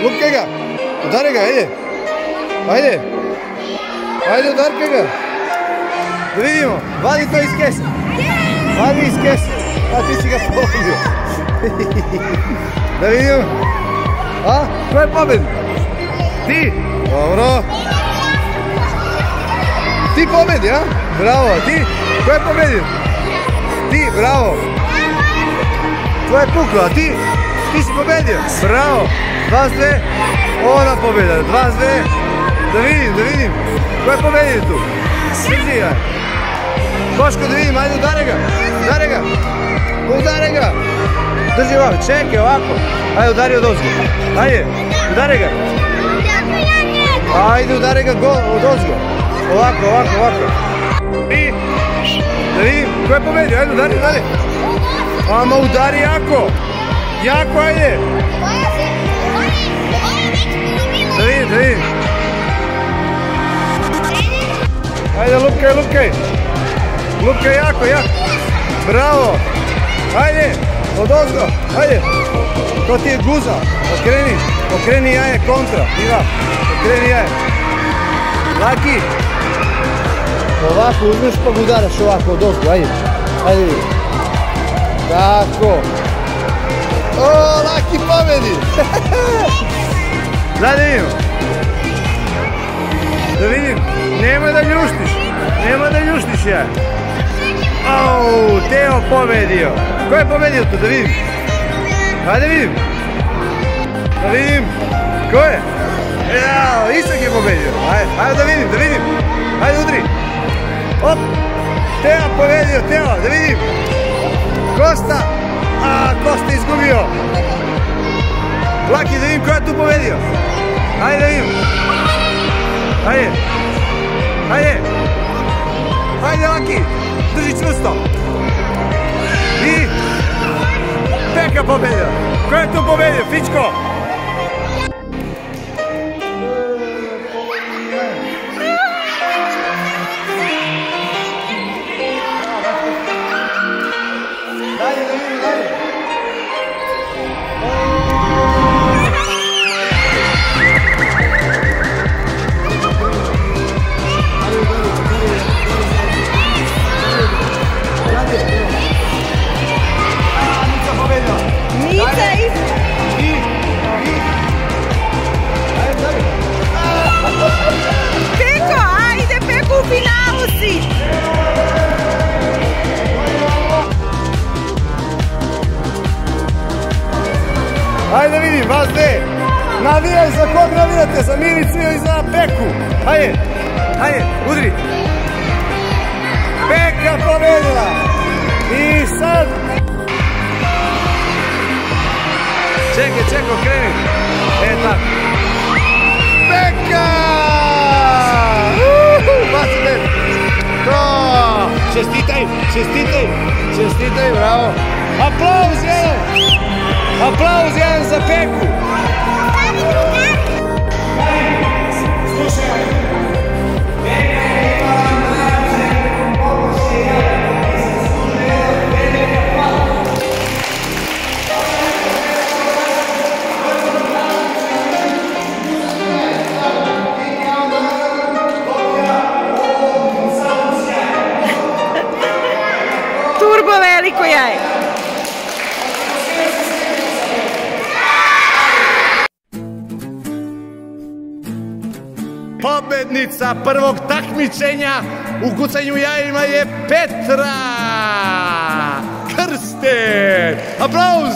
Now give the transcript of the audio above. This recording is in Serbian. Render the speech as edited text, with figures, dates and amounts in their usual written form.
Lupkaj ga. Udari ga, ajde. Ajde. Ajde, udarkaj ga. Da vidimo. Vadi to iz kese. Vadi iz kese. A ti si ga pogodio. Da vidimo. A? Ko je pobednik? Ti? Dobro. Ti pobedi, a? Bravo. Ti? Ko je pobedio? Ti, bravo. Ko je puklo, a ti? Ti si pobedio. Bravo. 2-2. Ona pobjeda. 2-2. Da vidim. Ko je pobedio tu? Vidi ga. Boško, da vidim, ajde, udare ga. Drži ovako, čekaj ovako. Ajde, udari od ozgo. Ajde, udare ga. Ajde, udare ga od ozgo. Ovako. I, da vidim, ko je pobedio? Ajde, udari. Ama, udari jako. Jako, ajde. Da vidim. Ajde, lupkaj. Lupkaj jako. Bravo. Ajde, od ozgo. Ajde. To ti je guza. Okreni jaje kontra. Iva, okreni jaje. Laki. Ovako uzmeš pa ga udaraš ovako od ozgo. Ajde. Tako. O, Laki pobedi. Da vidim. Nemoj da ljuštiš ja. Au, Teo pobedio. Ko je pobedio tu, da vidim? Ajde vidim. Ko je? Jao, Isak je pobedio. Ajde da vidim. Ajde udri. Op. Teo pobedio, da vidim. Kosta. Kosta izgubio. Laki, da vidim ko je tu pobedio. Ajde da vidim. Ajde, Laki. Drži čvrsto. I Peka pobedio. Ko je tu pobedio? Fičko. Ajde vidim, vas dve. Navijaj za kog navijate, za Milicu ili za Peku. Ajde, udri. Peka pobedila. I sad... Čekaj, okreni. Tako. Peka! Bacite. To! Čestitaj, bravo. Aplauz jedan za Peku. Slušaj. Peka je imala najbolje pomoći i zaslužuje velike hvala. Turbo veliko jaje. Pobednica prvog takmičenja u kucanju jajima je Petra Krsten. Aplauz!